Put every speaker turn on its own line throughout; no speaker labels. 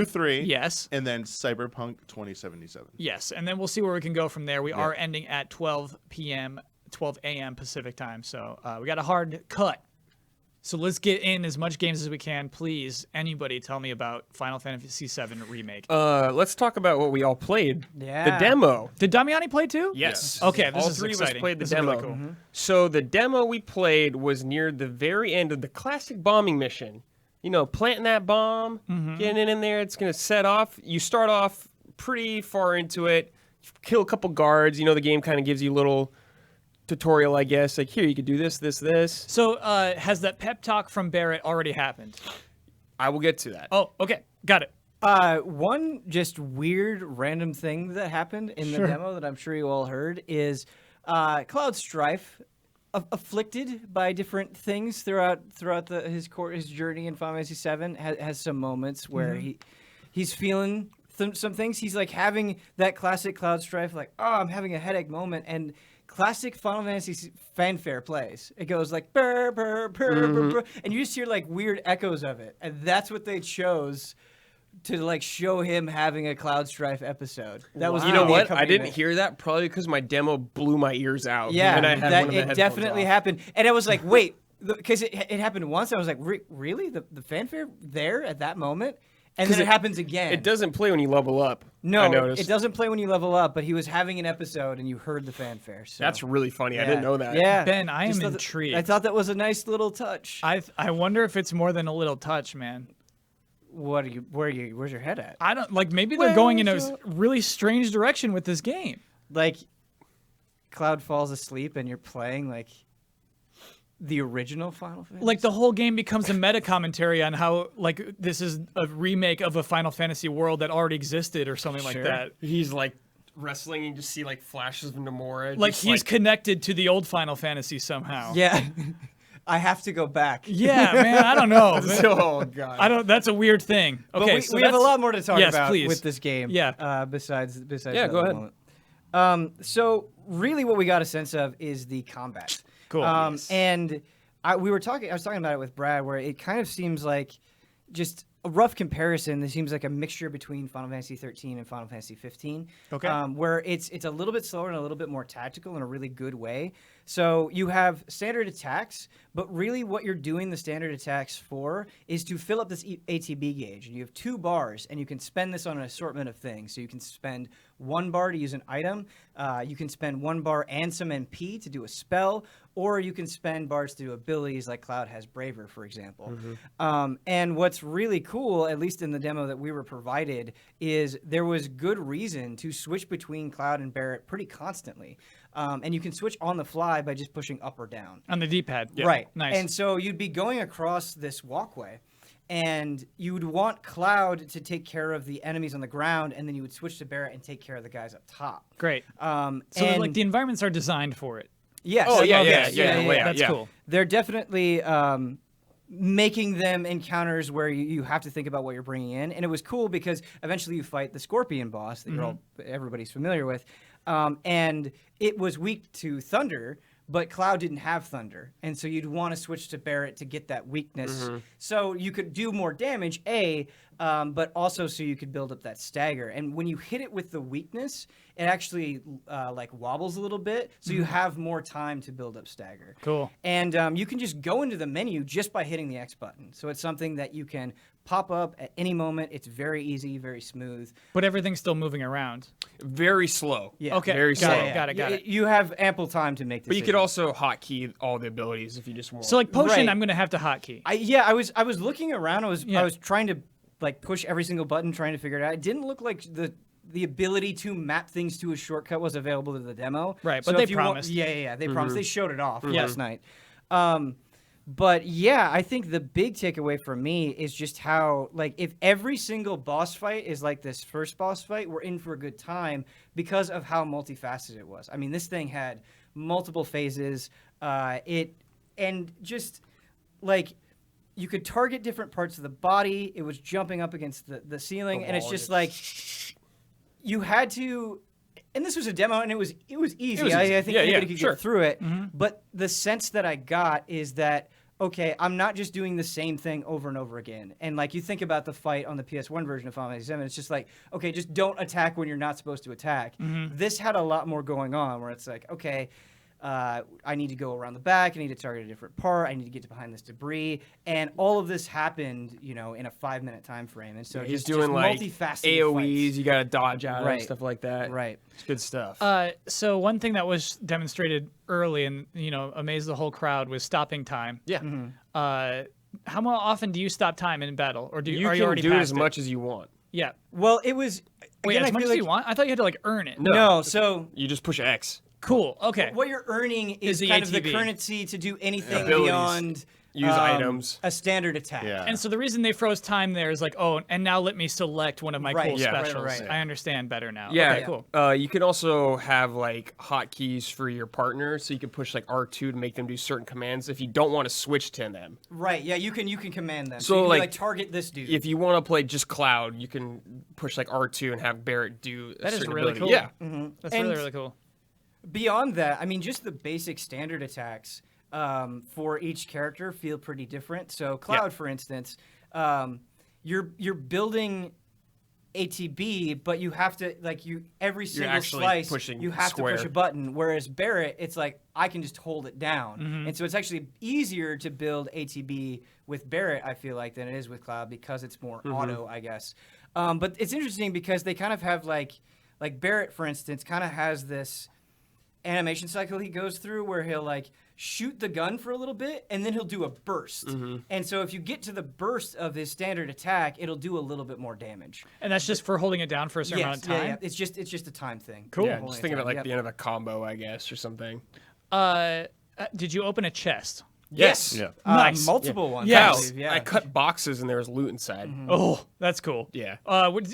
3.
Yes.
And then Cyberpunk 2077.
Yes, and then we'll see where we can go from there. We are ending at 12 a.m. Pacific time, so we got a hard cut. So let's get in as much games as we can. Please, anybody tell me about Final Fantasy VII Remake.
Let's talk about what we all played.
Yeah.
The demo.
Did Damiani play too?
Yes.
Okay, this
all
is
three
exciting.
of us played the
This
demo.
Is really cool.
So the demo we played was near the very end of the classic bombing mission. You know, planting that bomb, getting it in there, it's going to set off. You start off pretty far into it, kill a couple guards. You know, the game kind of gives you a little tutorial, I guess. Like, here, you could do this, this, this.
So has that pep talk from Barrett already happened?
I will get to that.
Oh, okay. Got it.
One just weird random thing that happened in the demo that I'm sure you all heard is Cloud Strife, afflicted by different things throughout his journey in Final Fantasy VII, has some moments where he's feeling some things. He's like having that classic Cloud Strife, like, oh, I'm having a headache moment, and classic Final Fantasy fanfare plays. It goes like burr, burr, burr, burr, burr, and you just hear like weird echoes of it, and that's what they chose to like show him having a Cloud Strife episode. That was
You know
the
what? I
accompaniment.
didn't hear that probably because my demo blew my ears out.
Yeah,
and I had one of the
it
headphones
definitely
off.
happened, and I was like, wait, because it happened once. I was like, really, the fanfare there at that moment. And then it happens again.
It doesn't play when you level up. I
No,
noticed.
it doesn't play when you level up, but he was having an episode and you heard the fanfare. So.
That's really funny. I didn't know that.
Yeah.
Ben, I
Just
am
thought that-
intrigued.
I thought that was a nice little touch.
I wonder if it's more than a little touch, man.
Where's your head at?
I don't like. Maybe they're going in a really strange direction with this game.
Like, Cloud falls asleep and you're playing like the original Final Fantasy?
Like the whole game becomes a meta commentary on how like this is a remake of a Final Fantasy world that already existed or something like that.
He's like wrestling and you just see like flashes of Nomura.
Like
just,
he's connected to the old Final Fantasy somehow.
Yeah. I have to go back.
Yeah, man. I don't know.
Oh god.
I don't. That's a weird thing.
But
Okay,
we,
so
we have a
that's-
lot more to talk
Yes,
about
please.
with this game.
Yeah.
Besides
Yeah,
that
go ahead.
moment. So really, what we got a sense of is the combat.
Cool.
Yes.
And I was talking about it with Brad, where it kind of seems like just a rough comparison. It seems like a mixture between Final Fantasy 13 and Final Fantasy 15.
Okay.
Where it's a little bit slower and a little bit more tactical in a really good way. So you have standard attacks, but really what you're doing the standard attacks for is to fill up this ATB gauge. And you have 2 bars, and you can spend this on an assortment of things. So you can spend 1 bar to use an item. You can spend 1 bar and some MP to do a spell, or you can spend bars to do abilities like Cloud has Braver, for example. And what's really cool, at least in the demo that we were provided, is there was good reason to switch between Cloud and Barrett pretty constantly. And you can switch on the fly by just pushing up or down.
On the D-pad. Yeah.
Right.
Nice.
And so you'd be going across this walkway, and you would want Cloud to take care of the enemies on the ground, and then you would switch to Barrett and take care of the guys up top.
Great.
So
So like the environments are designed for it.
yes,
Oh, yeah,
yes,
yeah.
That's cool.
They're definitely making them encounters where you have to think about what you're bringing in, and it was cool because eventually you fight the Scorpion boss that everybody's familiar with, and it was weak to thunder, but Cloud didn't have thunder, and so you'd want to switch to Barrett to get that weakness, so you could do more damage, but also so you could build up that stagger. And when you hit it with the weakness, it actually like wobbles a little bit, so you have more time to build up stagger.
Cool.
And you can just go into the menu just by hitting the X button. So it's something that you can pop up at any moment. It's very easy, very smooth.
But everything's still moving around.
Very slow.
Yeah.
Okay.
Very
got
slow.
it. Got it. Got it.
You have ample time to make
But
decisions.
you could also hotkey all the abilities if you just want.
So like potion,
Right.
I'm gonna have to hotkey.
I was looking around. I
Yeah.
was trying to like push every single button, trying to figure it out. It didn't look like the ability to map things to a shortcut was available to the demo.
Right,
So
but they
if you want-
promised.
yeah. They promised. They showed it off
Yeah.
last night. But yeah, I think the big takeaway for me is just how, like, if every single boss fight is like this first boss fight, we're in for a good time because of how multifaceted it was. I mean, this thing had multiple phases. And just like you could target different parts of the body. It was jumping up against the ceiling, and it's just like you had to. And this was a demo, and it was easy.
It was easy.
I think
Yeah,
anybody
yeah,
could
sure.
get through it. But the sense that I got is that okay, I'm not just doing the same thing over and over again. And like you think about the fight on the PS1 version of Final Fantasy VII, it's just like, okay, just don't attack when you're not supposed to attack. This had a lot more going on where it's like, okay, I need to go around the back, I need to target a different part, I need to get to behind this debris, and all of this happened, in a 5-minute time frame. And so
He's
just
doing like
multifaceted
AoEs,
fights.
you gotta dodge out
Right.
and stuff like that.
Right.
It's good stuff.
So one thing that was demonstrated early and amazed the whole crowd was stopping time.
yeah.
How often do you stop time in battle, or
You
are you
can
already
do it
past
as much as you want.
Yeah.
Well, it was
Wait,
again,
as
I
much
feel
as
like,
you want? I thought you had to earn it.
No, so
You just push X.
Cool. Okay.
what you're earning is
the
kind of the
ATB.
currency to do anything
Abilities.
beyond
Use items.
a standard attack.
Yeah.
And so the reason they froze time there is like, oh, and now let me select one of my
Right,
cool
yeah.
specials.
Right.
I understand better now.
Yeah,
Okay, cool.
You can also have like hotkeys for your partner, so you can push like R2 to make them do certain commands if you don't want to switch to them.
Right. Yeah, you can command them.
So,
you can
like,
be like target this dude.
If you want to play just Cloud, you can push like R2 and have Barrett do a
That is
certain
really
ability.
cool.
Yeah.
That's
And-
really, really cool.
Beyond that, I mean, just the basic standard attacks for each character feel pretty different. So Cloud, for instance, you're building ATB, but you have to every single
actually
slice
pushing
you have
square.
to push a button. Whereas Barrett, it's like I can just hold it down, and so it's actually easier to build ATB with Barrett. I feel like than it is with Cloud because it's more auto, I guess. But it's interesting because they kind of have like Barrett, for instance, kind of has this animation cycle he goes through where he'll like shoot the gun for a little bit and then he'll do a burst. And so if you get to the burst of his standard attack, it'll do a little bit more damage.
And that's just for holding it down for a certain amount of time?
Yeah. It's just a time thing.
Cool.
Yeah,
Holding
just think of it
down.
like
Yep.
the end of a combo, I guess, or something.
Did you open a chest?
Yes.
Yeah.
Nice.
Multiple ones.
Yes.
I
Kyle,
believe, yeah.
I cut boxes and there was loot inside.
Oh, that's cool.
Yeah.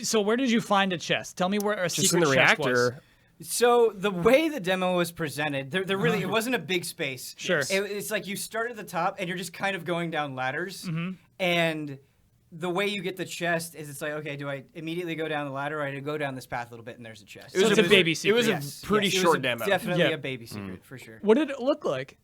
So where did you find a chest? Tell me where a
Just
secret
in the
chest was.
reactor.
So the way the demo was presented, there really it wasn't a big space.
Sure.
It's like you start at the top and you're just kind of going down ladders, and the way you get the chest is it's like, okay, do I immediately go down the ladder or do I go down this path a little bit and there's a chest?
So it's a baby secret.
It was
Yes,
a pretty
yes, it
short
was
demo.
Definitely
Yeah.
a baby secret for sure.
What did it look like?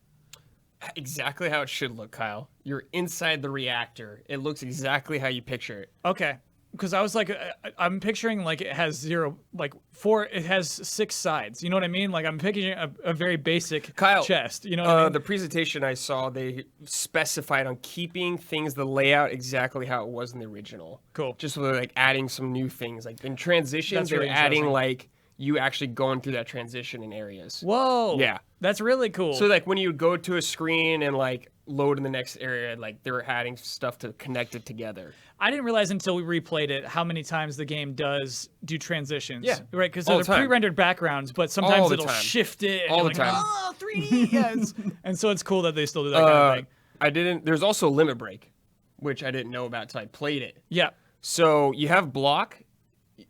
Exactly how it should look, Kyle. You're inside the reactor. It looks exactly how you picture it.
Okay. Because I was like, I'm picturing like it has it has 6 sides. You know what I mean? Like I'm picturing a very basic
Kyle,
chest. You know what I mean?
The presentation I saw, they specified on keeping things, the layout exactly how it was in the original.
Cool.
Just so they're like adding some new things. Like in transitions,
That's
they're
really
adding
interesting.
like you actually going through that transition in areas.
Whoa.
Yeah.
That's really cool.
So like when you would go to a screen and like load in the next area, like they were adding stuff to connect it together.
I didn't realize until we replayed it how many times the game does do transitions.
Yeah.
Right, because
All
they're
the time.
pre-rendered backgrounds, but sometimes
All the
it'll
time.
shift it. and
All
you're
the
like,
time.
Oh, 3D, yes. And so it's cool that they still do that kind of thing.
I didn't. There's also limit break, which I didn't know about until I played it.
Yeah.
So you have block.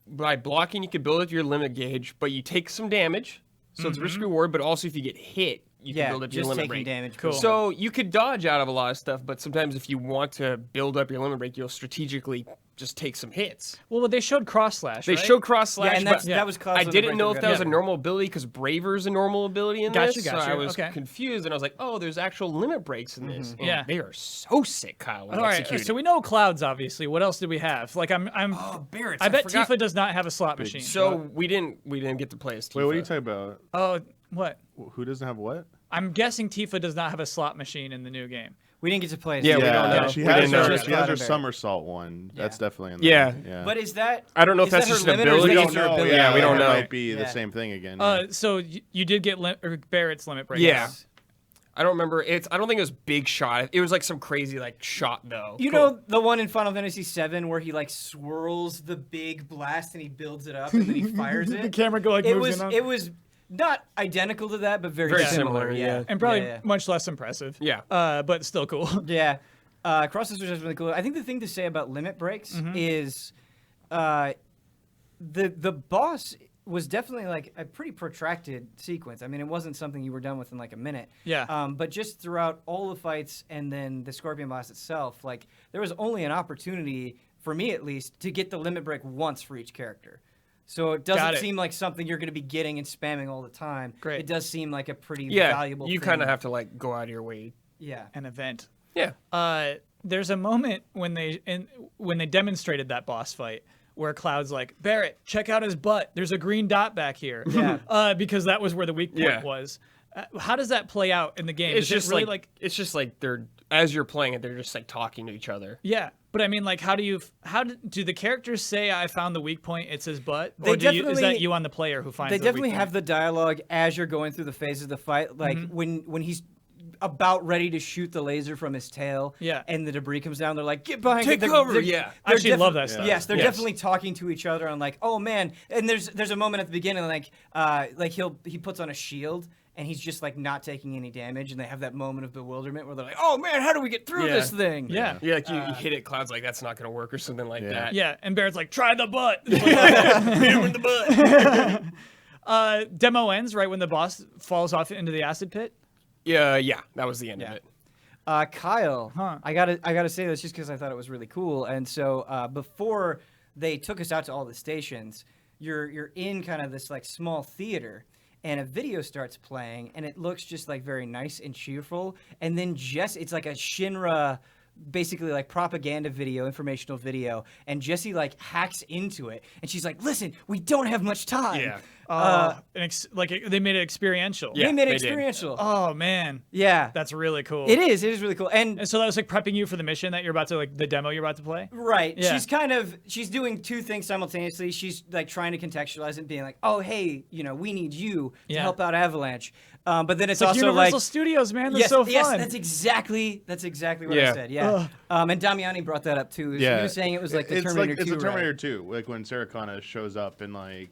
By blocking, you can build up your limit gauge, but you take some damage. So it's risk reward, but also if you get hit, you can
Yeah,
build up your
just
limit
taking
break.
damage.
Cool.
So you could dodge out of a lot of stuff, but sometimes if you want to build up your limit break, you'll strategically just take some hits.
Well, they showed cross slash.
They
right?
showed cross slash,
Yeah, and
but
that was cause
I
of the
didn't know if that was a
breakdown.
normal ability because Braver's a normal ability in
Gotcha,
this.
gotcha.
So I was
Okay.
confused, and I was like, "Oh, there's actual limit breaks in this." And
Yeah.
they are so sick, Kyle. When
All right.
executed.
So we know clouds, obviously. What else did we have? Like I'm.
Oh, Barrett's,
I bet
forgot.
Tifa does not have a slot machine.
So we didn't get to play as Tifa.
Wait, what are you talking about?
Oh, what?
Who doesn't have what?
I'm guessing Tifa does not have a slot machine in the new game.
We didn't get to play.
Yeah, we
yeah,
don't know.
She
We
has
didn't know.
her,
Just
she has her
Cloud and
somersault one. That's definitely in
Yeah.
there. Yeah.
But is that?
I don't know if
is
that's
that her
just an
limit or is
ability.
that
we
just
don't
her
know.
ability?
Yeah, we don't
It
know.
might be the
Yeah.
same thing again.
So you did get Barrett's limit break.
Yeah. I don't remember. I don't think it was big shot. It was like some crazy like shot though.
You know the one in Final Fantasy VII where he like swirls the big blast and he builds it up and then he fires it.
The camera go like
It
moves
was
in on.
it was not identical to that, but very,
Very
similar.
similar, yeah.
And probably
yeah.
much less impressive.
Yeah.
But still cool.
Yeah. Cross Sisters is really cool. I think the thing to say about limit breaks is the boss was definitely like a pretty protracted sequence. I mean, it wasn't something you were done with in like a minute.
Yeah.
But just throughout all the fights and then the Scorpion boss itself, like there was only an opportunity, for me at least, to get the limit break once for each character. So it
Got
doesn't
it.
seem like something you're going to be getting and spamming all the time.
Great.
It does seem like a pretty
Yeah.
valuable
You
thing.
kind of have to like go out of your way.
Yeah.
An event.
Yeah.
There's a moment when they demonstrated that boss fight where Cloud's like, Barrett, check out his butt. There's a green dot back here.
Yeah.
Because that was where the weak point was. How does that play out in the game?
It's
Is
just
it really
like it's just like they're as you're playing it, they're just like talking to each other.
Yeah, but I mean, like, do the characters say I found the weak point? It's his butt,
They
or is that
definitely-
you on the player who finds?
They
the
definitely
weak
have
point?
the dialogue as you're going through the phases of the fight. Like when he's about ready to shoot the laser from his tail,
Yeah.
and the debris comes down, they're like, get behind
Take
me.
cover, yeah.
I actually love that stuff.
Yes, they're
Yes.
definitely talking to each other and like, oh man. And there's a moment at the beginning like he puts on a shield and he's just like not taking any damage, and they have that moment of bewilderment where they're like, oh man, how do we get through
Yeah.
this thing?
Yeah.
Yeah, like you hit it, Cloud's like, that's not gonna work or something like that.
Yeah, and Barrett's like, try the butt.
Hit him in the butt.
Demo ends right when the boss falls off into the acid pit.
Yeah, that was the end of it.
Kyle,
Huh.
I gotta say this just because I thought it was really cool. And so before they took us out to all the stations, you're in kind of this like small theater, and a video starts playing, and it looks just like very nice and cheerful. And then it's like a Shinra, basically like propaganda video, informational video, and Jessie like hacks into it, and she's like, "Listen, we don't have much time."
Yeah.
They made it experiential.
Yeah.
They made it
they did.
experiential.
Oh man,
Yeah,
that's really cool.
it is. It is really cool. And
And so that was like prepping you for the mission that you're about to the demo you're about to play.
right.
Yeah.
She's doing two things simultaneously. She's like trying to contextualize it, being like, "Oh, hey, we need you to
Yeah.
help out Avalanche." But then it's
Like
also
Universal
like,
Studios, man. That's
yes,
so fun.
yes, that's exactly what I
Yeah.
said. Yeah. And Damiani brought that up too. He was saying it was like the
it's
Terminator
like it's
2
a Terminator
ride.
2, like when Sarah Connor shows up and like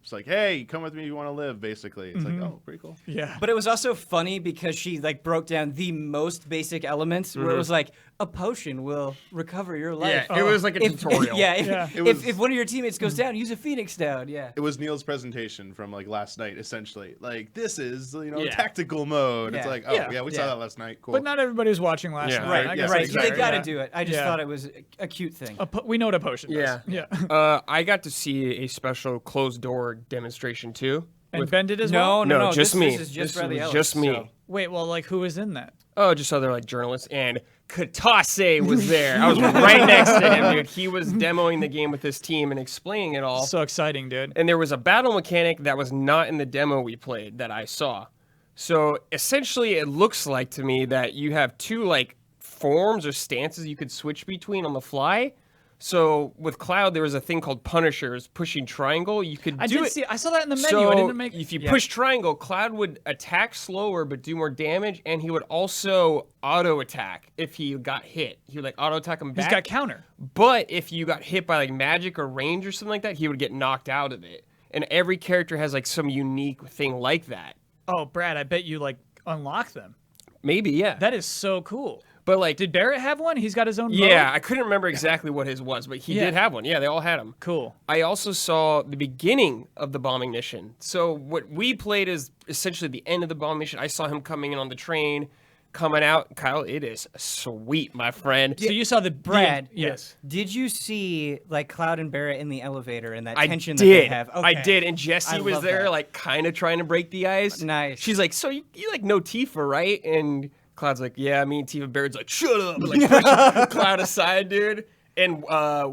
it's like, hey, come with me, you want to live, basically. It's like, oh, pretty cool.
yeah.
But it was also funny because she like broke down the most basic elements where it was like a potion will recover your life.
Yeah, it was like a tutorial.
Yeah.
If one of your teammates goes down, use a Phoenix down. Yeah.
It was Neil's presentation from like last night, essentially. Like, this is
Yeah.
tactical mode. It's
Yeah.
like, oh
Yeah.
yeah, we saw that last night. Cool.
But not everybody was watching last
Yeah.
night.
Right,
I guess
yeah,
that's
right.
exactly.
They got to
fair.
do it. I just
Yeah.
thought it was a cute thing.
We know what a potion does.
Yeah.
Yeah.
I got to see a special closed door demonstration too.
And Ben did as well?
No,
just
this,
me.
This is just
This
Bradley
was
Ellis,
just me.
so-
Wait, well, like, who was in that?
Oh, just other like journalists, and Katase was there. I was right next to him, dude. He was demoing the game with his team and explaining it all.
So exciting, dude.
And there was a battle mechanic that was not in the demo we played that I saw. So essentially, it looks like to me that you have two like forms or stances you could switch between on the fly. So with Cloud, there was a thing called Punishers, pushing triangle. You could
I
do
did
it.
see. I saw that in the menu.
So
I didn't make.
if you
Yeah.
push triangle, Cloud would attack slower but do more damage, and he would also auto attack if he got hit. He would like auto attack him back.
He's got counter.
But if you got hit by like magic or range or something like that, he would get knocked out of it. And every character has like some unique thing like that.
Oh, Brad, I bet you like unlock them.
Maybe, yeah.
That is so cool.
But like,
Did Barrett have one? He's got his own.
yeah,
mode?
I couldn't remember exactly what his was, but he
Yeah.
did have one. Yeah, they all had them.
Cool.
I also saw the beginning of the bombing mission. So what we played is essentially the end of the bombing mission. I saw him coming in on the train, coming out. Kyle, it is sweet, my friend.
So you saw the
Brad,
Yes.
Did you see like Cloud and Barrett in the elevator and that
I
tension
did.
that they have?
I
Okay.
did, and Jessie
I
was
love
there,
that.
like kind of trying to break the ice.
Nice.
She's like, "So you like know Tifa, right?" And Cloud's like, "Yeah, me and Tifa." Barrett's like, "Shut up!" And, like pushing Cloud aside, dude. And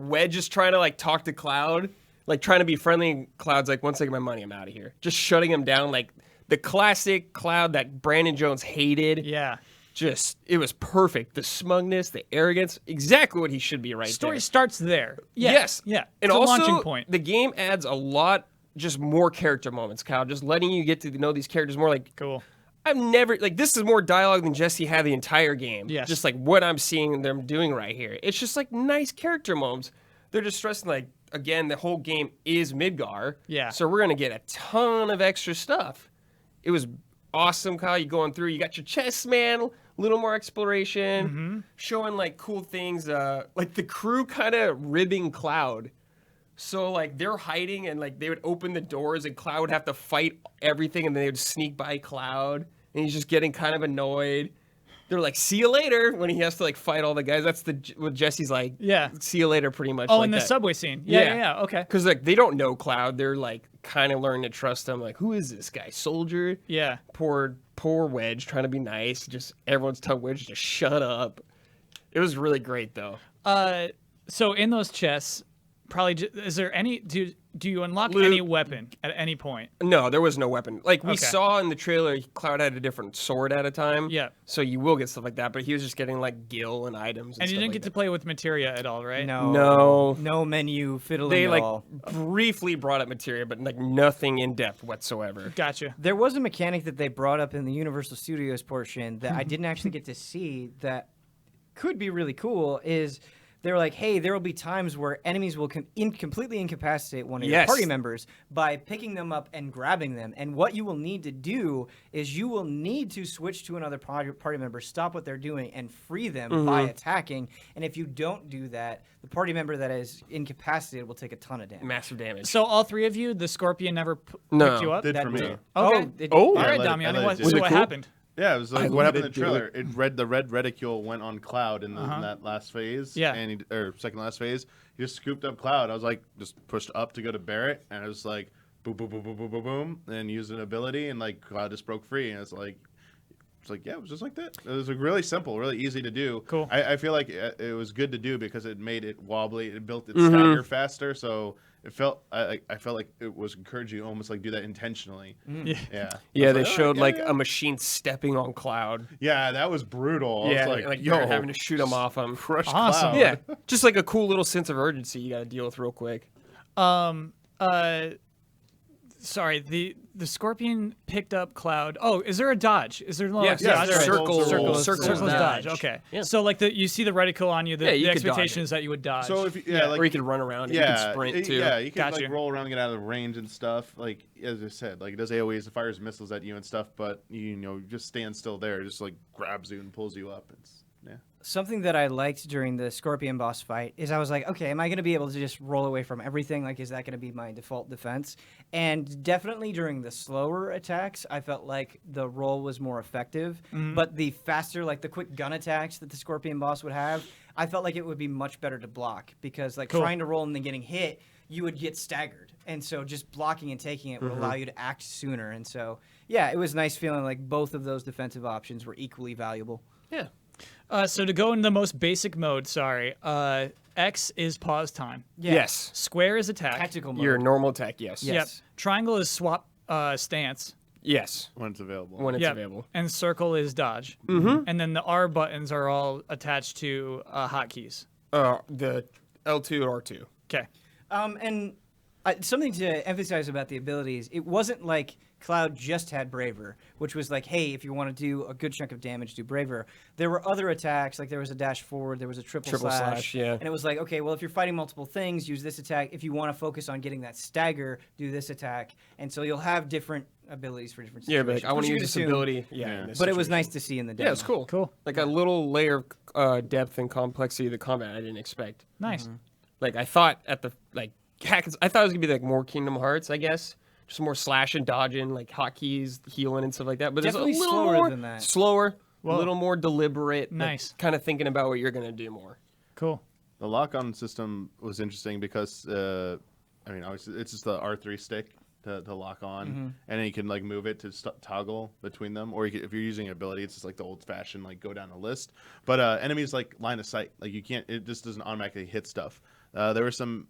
Wedge is trying to like talk to Cloud, like trying to be friendly. And Cloud's like, "One second, my money, I'm out of here." Just shutting him down, like the classic Cloud that Brandon Jones hated.
Yeah.
Just it was perfect. The smugness, the arrogance, exactly what he should be right
Story
there.
starts there. Yeah.
Yes.
Yeah.
And
It's a
also,
launching point.
the game adds a lot, just more character moments, Kyle. Just letting you get to know these characters more. Like,
Cool.
I've never, like, this is more dialogue than Jessie had the entire game.
Yes.
Just like what I'm seeing them doing right here. It's just like nice character moments. They're just stressing, like, again, the whole game is Midgar.
Yeah.
So we're going to get a ton of extra stuff. It was awesome, Kyle. You going through, you got your chest, man. A little more exploration, showing like cool things, like the crew kind of ribbing Cloud. So like they're hiding and like they would open the doors and Cloud would have to fight everything and then they would sneak by Cloud and he's just getting kind of annoyed. They're like, "See you later," when he has to like fight all the guys. That's what Jessie's like.
Yeah.
"See you later," pretty much.
Oh,
like
in the
that.
subway scene. Yeah.
Yeah.
Yeah. Okay.
Because like they don't know Cloud. They're like kind of learning to trust him. Like, who is this guy? Soldier?
Yeah.
Poor poor Wedge trying to be nice. Just everyone's telling Wedge to shut up. It was really great though.
So in those chests, probably is there any do you unlock any weapon at any point?
No, there was no weapon. Like we
Okay.
saw in the trailer, Cloud had a different sword at a time.
Yeah.
So you will get stuff like that, but he was just getting like gil and items.
And you
stuff
didn't
like
get to
that.
play with materia at all, right?
No menu fiddling
They
at
like
all.
briefly brought up materia, but like nothing in depth whatsoever.
Gotcha.
There was a mechanic that they brought up in the Universal Studios portion that I didn't actually get to see that could be really cool. Is they were like, hey, there will be times where enemies will completely incapacitate one of your
Yes.
party members by picking them up and grabbing them. And what you will need to do is you will need to switch to another party member, stop what they're doing, and free them by attacking. And if you don't do that, the party member that is incapacitated will take a ton of damage.
Massive damage.
So all three of you, the Scorpion never
No.
picked you up?
Did
That
for
was-
me.
Okay.
Oh.
All
Yeah, I
right,
let it- I
Damiani,
let it
what,
do
so
it.
what
cool?
happened?
Yeah, it was
I
like what
let
happened in
it
the
do
trailer. It read the red reticule went on Cloud in that last phase.
Yeah.
And or second last phase. He just scooped up Cloud. I was like, just pushed up to go to Barret, and it was like boom, boom, boom, boom, boom, boom, boom, and used an ability, and like Cloud just broke free, and it's like, yeah, it was just like that. It was like really simple, really easy to do.
Cool.
I feel like it was good to do because it made it wobbly. It built its stagger faster, so it felt I felt like it was encouraging you to almost like do that intentionally.
Yeah.
Yeah.
Yeah,
I
they
was like,
showed
yeah,
like
yeah.
a machine stepping on Cloud.
Yeah, that was brutal. I
Yeah,
was
like
yo,
you're having to shoot him off him.
crush
Awesome.
Cloud.
Yeah, just like a cool little sense of urgency you got to deal with real quick.
Sorry, the Scorpion picked up Cloud. Oh, is there a dodge? Is there no
Yes,
like,
yeah,
dodge?
circle,
Circle's dodge. Okay.
Yeah.
So like you see the reticle on you.
Yeah, you
the
could dodge
expectation
it.
is that you would dodge.
So if you, like
or you could run around. You could sprint too.
Yeah, you can
Gotcha.
like roll around and get out of range and stuff. Like as I said, like it does AoEs, it fires missiles at you and stuff, but you know, just stand still there, it just like grabs you and pulls you up. It's
Something that I liked during the Scorpion boss fight is I was like, okay, am I going to be able to just roll away from everything? Like, is that going to be my default defense? And definitely during the slower attacks, I felt like the roll was more effective. But the faster, like the quick gun attacks that the Scorpion boss would have, I felt like it would be much better to block because like
Cool.
trying to roll and then getting hit, you would get staggered. And so just blocking and taking it would allow you to act sooner. And so, yeah, it was nice feeling like both of those defensive options were equally valuable.
Yeah.
So to go in the most basic mode, X is pause time.
Yeah.
Yes.
Square is attack.
Tactical mode.
Your normal attack. Yes.
Yeah.
Yep.
Yes.
Triangle is swap stance.
Yes.
when it's available.
When it's
Yep.
available.
And circle is dodge. Mm-hmm. And then the R buttons are all attached to hotkeys.
The L2 or R2.
Okay.
And something to emphasize about the abilities, it wasn't like Cloud just had Braver, which was like, hey, if you want to do a good chunk of damage, do Braver. There were other attacks, like there was a dash forward, there was a triple slash.
Yeah.
And it was like, okay, well, if you're fighting multiple things, use this attack. If you want to focus on getting that stagger, do this attack. And so you'll have different abilities for different
Yeah,
situations.
but I want
which
to
you
use
could
this
assume.
ability. Yeah.
Yeah.
in this
But it was
situation.
nice to see in the demo.
Yeah, it's cool.
Cool.
Like a little layer of depth and complexity of the combat I didn't expect.
Nice.
Like I thought at the I thought it was gonna be like more Kingdom Hearts, I guess. Just more slashing, dodging, like hotkeys, healing and stuff like that. But
Definitely
it's a little
slower
more
than that.
slower,
Whoa.
a little more deliberate.
Nice.
Kind of thinking about what you're gonna do more.
Cool.
The lock-on system was interesting because I mean, obviously it's just the R3 stick to lock on, and then you can like move it to toggle between them, or you can, if you're using an ability, it's just like the old-fashioned like go down a list. But enemies like line of sight, like you can't, it just doesn't automatically hit stuff. There was some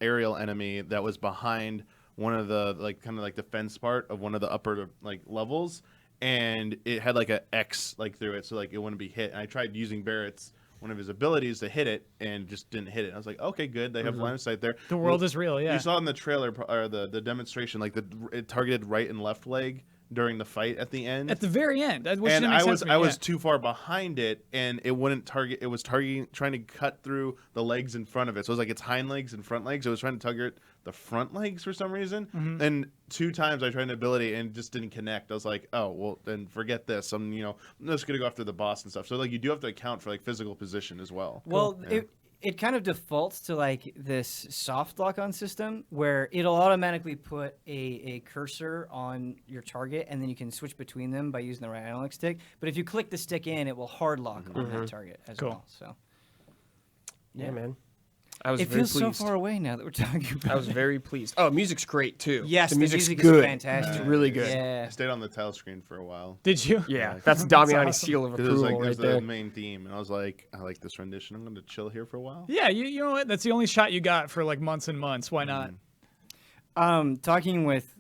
aerial enemy that was behind one of the like kind of like the fence part of one of the upper like levels, and it had like a X like through it, so like it wouldn't be hit. And I tried using Barrett's one of his abilities to hit it and just didn't hit it. I was like, okay, good. They have line of sight there.
The world is real, yeah.
You saw in the trailer or the demonstration, like it targeted right and left leg during the fight at the end.
At the very end. Which
And
didn't make sense to me,
I was
yeah.
too far behind it, and it wouldn't target. It was targeting, trying to cut through the legs in front of it. So it was like its hind legs and front legs. It was trying to target the front legs for some reason.
Mm-hmm.
And 2 times I tried an ability and it just didn't connect. I was like, oh well, then forget this. I'm just gonna go after the boss and stuff. So like you do have to account for like physical position as well.
Well,
Yeah.
it kind of defaults to like this soft lock-on system where it'll automatically put a cursor on your target, and then you can switch between them by using the right analog stick. But if you click the stick in, it will hard lock on that target as
Cool.
well. So
Yeah, man. I was
It
very
feels so
pleased.
far away now that we're talking about
I was
it.
very pleased. Oh, music's great too.
Yes,
the music's
music
good.
is fantastic.
It's really good.
Yeah.
I stayed on the title screen for a while.
Did you?
Yeah, that's Damiani's
awesome.
seal of
'Cause it was
approval
like it was
right there.
the main theme, and I was like, I like this rendition. I'm gonna chill here for a while.
Yeah, you know what? That's the only shot you got for like months and months. Why not?
Talking with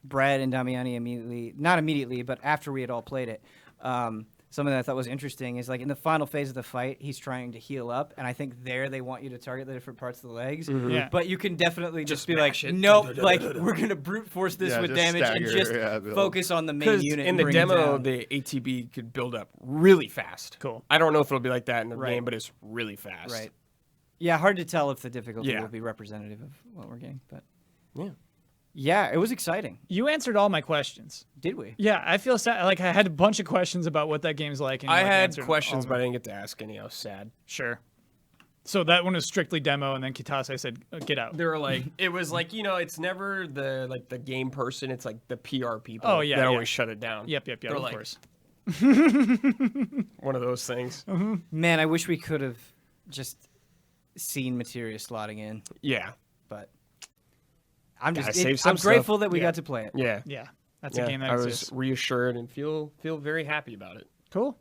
Brad and Damiani not immediately, but after we had all played it, something that I thought was interesting is like in the final phase of the fight, he's trying to heal up, and I think there they want you to target the different parts of the legs.
Yeah.
But you can definitely just be like,
smash it.
nope, like we're gonna brute force this
Yeah,
with
just
damage and
stagger,
just
yeah, build.
focus on the main
Because
unit.
in
and
the
bring it
demo,
down.
the ATB could build up really fast.
Cool.
I don't know if it'll be like that in the
Right.
game, but it's really fast.
right. Yeah, hard to tell if the difficulty
Yeah.
will be representative of what we're getting, but
Yeah.
yeah, it was exciting.
You answered all my questions.
Did we?
Yeah, I feel sad. Like I had a bunch of questions about what that game's like. And you,
I
like,
had
answered
questions,
all
but
of
I
them.
didn't get to ask any. I was sad.
Sure. So that one was strictly demo, and then Kitase said, "Get out."
They were like, it was like, it's never the game person. It's like the PR people.
Oh, yeah,
that
yeah.
always shut it down.
Yep,
They're
of
like-
course.
One of those things.
Man, I wish we could have just seen Materia slotting in,
Yeah.
but I'm
Gotta
just
save some
I'm grateful
stuff.
that we
Yeah.
got to play it.
Yeah.
Yeah, that's
Yeah,
a game that
I was
exists.
reassured and feel very happy about it.
Cool.